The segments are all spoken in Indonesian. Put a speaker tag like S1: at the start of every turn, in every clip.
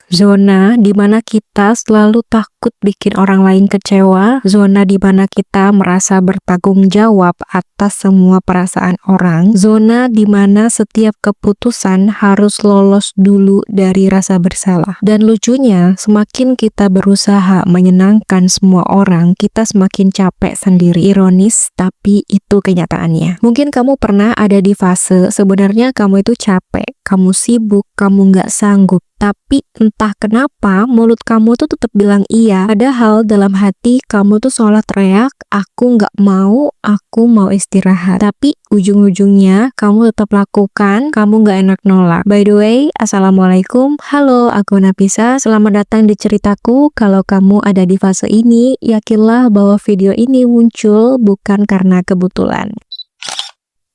S1: Zona di mana kita selalu takut bikin orang lain kecewa, zona di mana kita merasa bertanggung jawab atas semua perasaan orang, zona di mana setiap keputusan harus lolos dulu dari rasa bersalah. Dan lucunya, semakin kita berusaha menyenangkan semua orang, kita semakin capek sendiri. Ironis, tapi itu kenyataannya. Mungkin kamu pernah ada di fase sebenarnya kamu itu capek, kamu sibuk, kamu nggak sanggup, tapi entah kenapa mulut kamu tuh tetap bilang iya, padahal dalam hati kamu tuh seolah teriak, aku mau istirahat. Tapi ujung-ujungnya kamu tetap lakukan, kamu nggak enak nolak. By the way, assalamualaikum, halo, aku Nafisa, selamat datang di ceritaku. Kalau kamu ada di fase ini, yakinlah bahwa video ini muncul bukan karena kebetulan.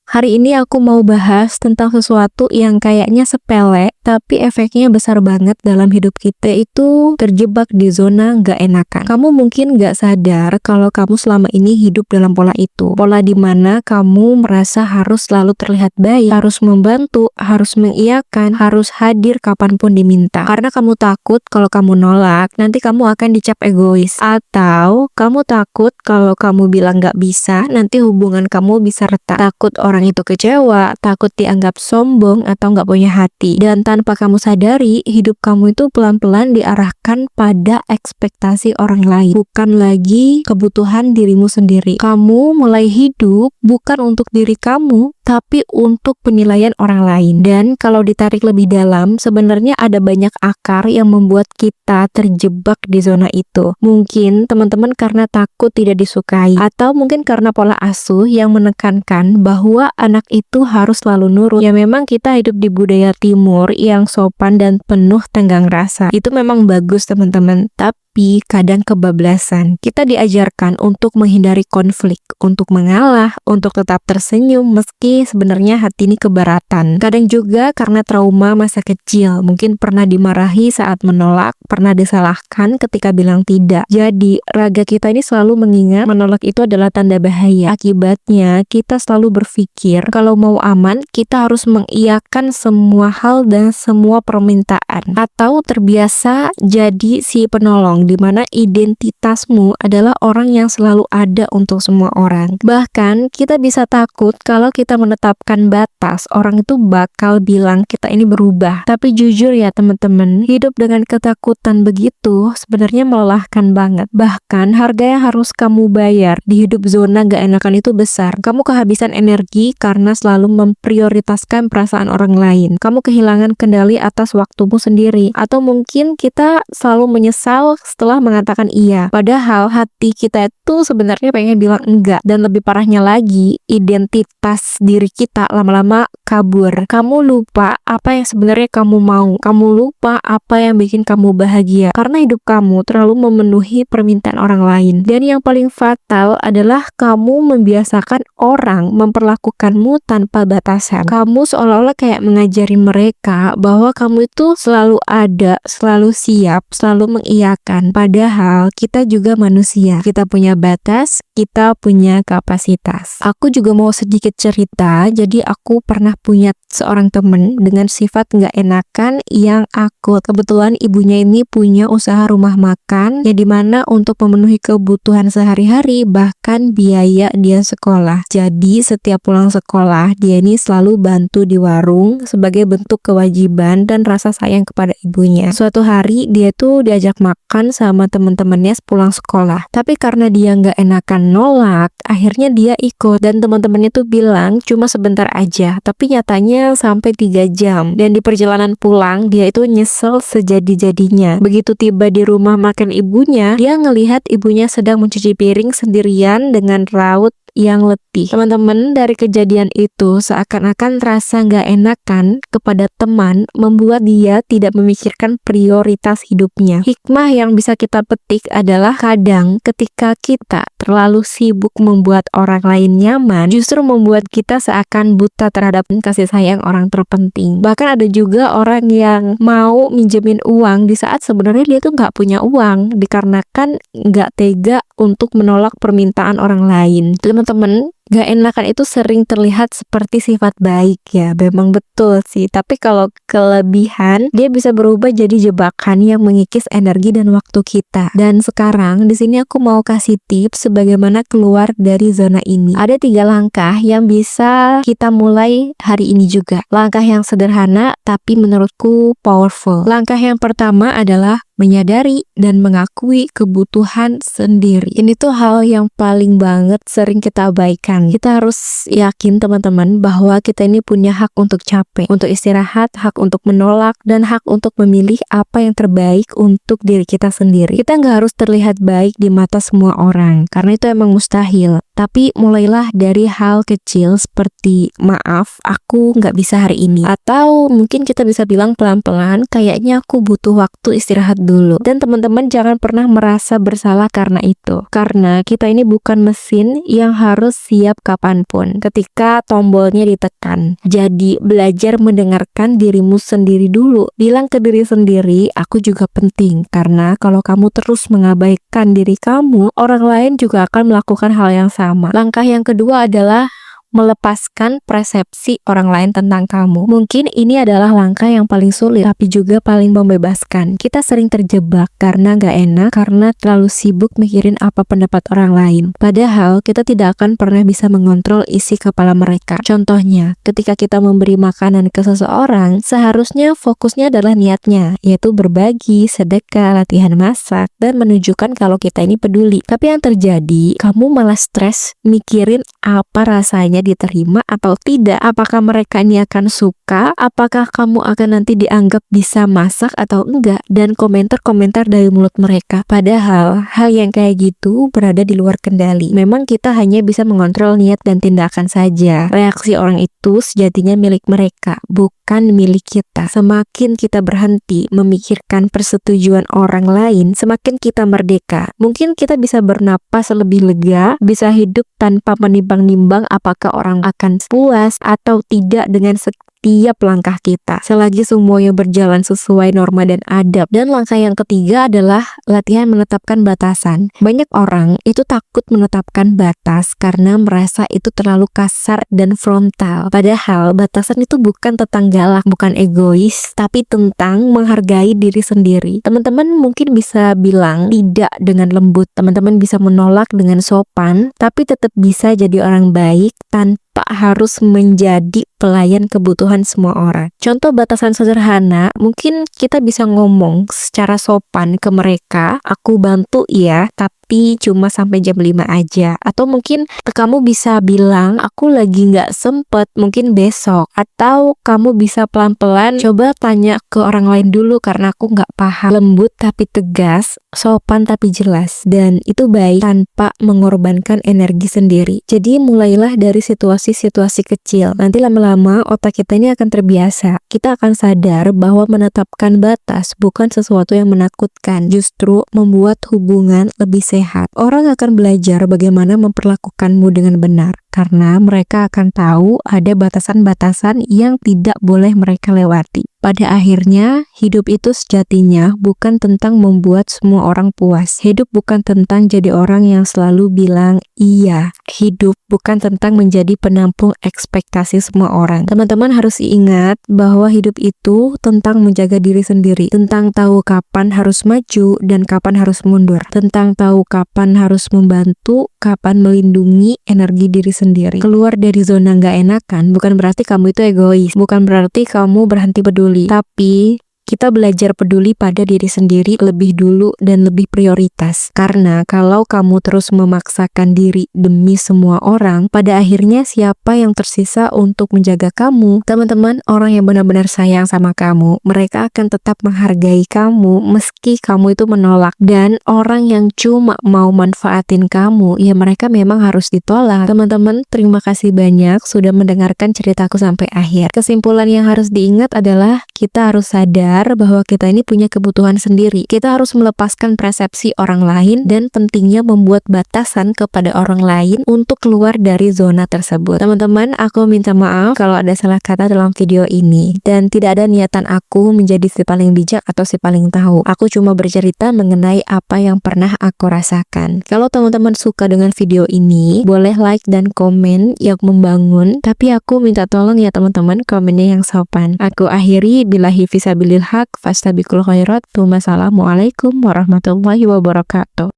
S1: Hari ini aku mau bahas tentang sesuatu yang kayaknya sepele, tapi efeknya besar banget dalam hidup kita, itu terjebak di zona gak enakan. Kamu mungkin gak sadar kalau kamu selama ini hidup dalam pola itu. Pola dimana kamu merasa harus selalu terlihat baik, harus membantu, harus mengiyakan, harus hadir kapanpun diminta. Karena kamu takut kalau kamu nolak, nanti kamu akan dicap egois. Atau kamu takut kalau kamu bilang gak bisa, nanti hubungan kamu bisa retak. Takut orang itu kecewa, takut dianggap sombong atau nggak punya hati. Dan tanpa kamu sadari, hidup kamu itu pelan-pelan diarahkan pada ekspektasi orang lain, bukan lagi kebutuhan dirimu sendiri. Kamu mulai hidup bukan untuk diri kamu, tapi untuk penilaian orang lain. Dan kalau ditarik lebih dalam, sebenarnya ada banyak akar yang membuat kita terjebak di zona itu. Mungkin teman-teman karena takut tidak disukai, atau mungkin karena pola asuh yang menekankan bahwa anak itu harus selalu nurut. Ya memang kita hidup di budaya timur yang sopan dan penuh tenggang rasa. Itu memang bagus teman-teman, tapi kadang kebablasan. Kita diajarkan untuk menghindari konflik, untuk mengalah, untuk tetap tersenyum meski sebenarnya hati ini keberatan. Kadang juga karena trauma masa kecil, mungkin pernah dimarahi saat menolak, pernah disalahkan ketika bilang tidak. Jadi raga kita ini selalu mengingat menolak itu adalah tanda bahaya. Akibatnya kita selalu berpikir kalau mau aman kita harus mengiyakan semua hal dan semua permintaan, atau terbiasa jadi si penolong di mana identitasmu adalah orang yang selalu ada untuk semua orang. Bahkan kita bisa takut kalau kita menetapkan batas, orang itu bakal bilang kita ini berubah. Tapi jujur ya teman-teman, hidup dengan ketakutan begitu sebenarnya melelahkan banget. Bahkan harga yang harus kamu bayar di hidup zona gak enakan itu besar. Kamu kehabisan energi karena selalu memprioritaskan perasaan orang lain. Kamu kehilangan kendali atas waktumu sendiri. Atau mungkin kita selalu menyesal setelah mengatakan iya, padahal hati kita itu sebenarnya pengen bilang enggak. Dan lebih parahnya lagi, identitas diri kita lama-lama kabur. Kamu lupa apa yang sebenarnya kamu mau. Kamu lupa apa yang bikin kamu bahagia, karena hidup kamu terlalu memenuhi permintaan orang lain. Dan yang paling fatal adalah kamu membiasakan orang memperlakukanmu tanpa batasan. Kamu seolah-olah kayak mengajari mereka bahwa kamu itu selalu ada, selalu siap, selalu mengiyakan. Padahal kita juga manusia. Kita punya batas, kita punya kapasitas. Aku juga mau sedikit cerita. Jadi aku pernah punya seorang temen dengan sifat nggak enakan yang akut. Kebetulan ibunya ini punya usaha rumah makan, ya dimana untuk memenuhi kebutuhan sehari-hari, bahkan biaya dia sekolah. Jadi setiap pulang sekolah, dia ini selalu bantu di warung sebagai bentuk kewajiban dan rasa sayang kepada ibunya. Suatu hari dia tuh diajak makan sama teman-temannya sepulang sekolah. Tapi karena dia nggak enakan nolak, akhirnya dia ikut. Dan teman-temannya tuh bilang cuma sebentar aja, tapi nyatanya sampai 3 jam. Dan di perjalanan pulang, dia itu nyesel sejadi-jadinya. Begitu tiba di rumah makan ibunya, dia ngelihat ibunya sedang mencuci piring sendirian dengan raut yang letih. Teman-teman, dari kejadian itu seakan-akan rasa nggak enakan kepada teman membuat dia tidak memikirkan prioritas hidupnya. Hikmah yang bisa kita petik adalah kadang ketika kita terlalu sibuk membuat orang lain nyaman, justru membuat kita seakan buta terhadap kasih sayang orang terpenting. Bahkan ada juga orang yang mau minjemin uang di saat sebenarnya dia tuh nggak punya uang, dikarenakan nggak tega untuk menolak permintaan orang lain. Teman-teman, Gak enakan itu sering terlihat seperti sifat baik ya, memang betul sih. Tapi kalau kelebihan, dia bisa berubah jadi jebakan yang mengikis energi dan waktu kita. Dan sekarang di sini aku mau kasih tips bagaimana keluar dari zona ini. Ada 3 langkah yang bisa kita mulai hari ini juga. Langkah yang sederhana tapi menurutku powerful. Langkah yang pertama adalah menyadari dan mengakui kebutuhan sendiri. Ini tuh hal yang paling banget sering kita abaikan. Kita harus yakin teman-teman bahwa kita ini punya hak untuk capek, untuk istirahat, hak untuk menolak, dan hak untuk memilih apa yang terbaik untuk diri kita sendiri. Kita nggak harus terlihat baik di mata semua orang, karena itu emang mustahil. Tapi mulailah dari hal kecil seperti maaf, aku nggak bisa hari ini. Atau mungkin kita bisa bilang pelan-pelan, kayaknya aku butuh waktu istirahat dulu. Dan teman-teman jangan pernah merasa bersalah karena itu. Karena kita ini bukan mesin yang harus siap kapanpun ketika tombolnya ditekan. Jadi belajar mendengarkan dirimu sendiri dulu. Bilang ke diri sendiri, aku juga penting. Karena kalau kamu terus mengabaikan diri kamu, orang lain juga akan melakukan hal yang sama. Langkah yang kedua adalah melepaskan persepsi orang lain tentang kamu. Mungkin ini adalah langkah yang paling sulit, tapi juga paling membebaskan. Kita sering terjebak karena gak enak, karena terlalu sibuk mikirin apa pendapat orang lain. Padahal kita tidak akan pernah bisa mengontrol isi kepala mereka. Contohnya, ketika kita memberi makanan ke seseorang, seharusnya fokusnya adalah niatnya, yaitu berbagi, sedekah, latihan masak, dan menunjukkan kalau kita ini peduli. Tapi yang terjadi, kamu malah stres mikirin apa rasanya diterima atau tidak, apakah mereka ini akan suka, apakah kamu akan nanti dianggap bisa masak atau enggak, dan komentar-komentar dari mulut mereka. Padahal hal yang kayak gitu berada di luar kendali. Memang kita hanya bisa mengontrol niat dan tindakan saja. Reaksi orang itu sejatinya milik mereka, bukan milik kita. Semakin kita berhenti memikirkan persetujuan orang lain, semakin kita merdeka. Mungkin kita bisa bernapas lebih lega, bisa hidup tanpa menimbang-nimbang apakah orang akan puas atau tidak dengan setiap langkah kita, selagi semuanya berjalan sesuai norma dan adab. Dan langkah yang ketiga adalah latihan menetapkan batasan. Banyak orang itu takut menetapkan batas karena merasa itu terlalu kasar dan frontal. Padahal batasan itu bukan tentang galak, bukan egois, tapi tentang menghargai diri sendiri. Teman-teman mungkin bisa bilang tidak dengan lembut, teman-teman bisa menolak dengan sopan, tapi tetap bisa jadi orang baik tanpa harus menjadi pelayan kebutuhan semua orang. Contoh batasan sederhana, mungkin kita bisa ngomong secara sopan ke mereka, aku bantu ya, tapi cuma sampai jam 5 aja. Atau mungkin kamu bisa bilang, aku lagi nggak sempet, mungkin besok. Atau kamu bisa pelan-pelan coba tanya ke orang lain dulu karena aku nggak paham. Lembut tapi tegas, sopan tapi jelas. Dan itu baik tanpa mengorbankan energi sendiri. Jadi mulailah dari situasi-situasi kecil. Nanti lama-lama otak kita ini akan terbiasa. Kita akan sadar bahwa menetapkan batas bukan sesuatu yang menakutkan, justru membuat hubungan lebih sehat. Orang akan belajar bagaimana memperlakukanmu dengan benar, karena mereka akan tahu ada batasan-batasan yang tidak boleh mereka lewati. Pada akhirnya, hidup itu sejatinya bukan tentang membuat semua orang puas. Hidup bukan tentang jadi orang yang selalu bilang iya. Hidup bukan tentang menjadi penampung ekspektasi semua orang. Teman-teman harus ingat bahwa hidup itu tentang menjaga diri sendiri, tentang tahu kapan harus maju dan kapan harus mundur, tentang tahu kapan harus membantu, kapan melindungi energi diri sendiri. Keluar dari zona nggak enakan bukan berarti kamu itu egois, bukan berarti kamu berhenti peduli, tapi kita belajar peduli pada diri sendiri lebih dulu dan lebih prioritas. Karena kalau kamu terus memaksakan diri demi semua orang, pada akhirnya siapa yang tersisa untuk menjaga kamu? Teman-teman, orang yang benar-benar sayang sama kamu, mereka akan tetap menghargai kamu meski kamu itu menolak. Dan orang yang cuma mau manfaatin kamu, ya mereka memang harus ditolak. Teman-teman, terima kasih banyak sudah mendengarkan ceritaku sampai akhir. Kesimpulan yang harus diingat adalah kita harus sadar sadar bahwa kita ini punya kebutuhan sendiri. Kita harus melepaskan persepsi orang lain dan pentingnya membuat batasan kepada orang lain untuk keluar dari zona tersebut. Teman-teman, aku minta maaf kalau ada salah kata dalam video ini dan tidak ada niatan aku menjadi si paling bijak atau si paling tahu. Aku cuma bercerita mengenai apa yang pernah aku rasakan. Kalau teman-teman suka dengan video ini, boleh like dan komen yang membangun, tapi aku minta tolong ya teman-teman, komennya yang sopan. Aku akhiri, billahi fisabilil haq, fastabiqul khairat. Wassalamualaikum warahmatullahi wabarakatuh.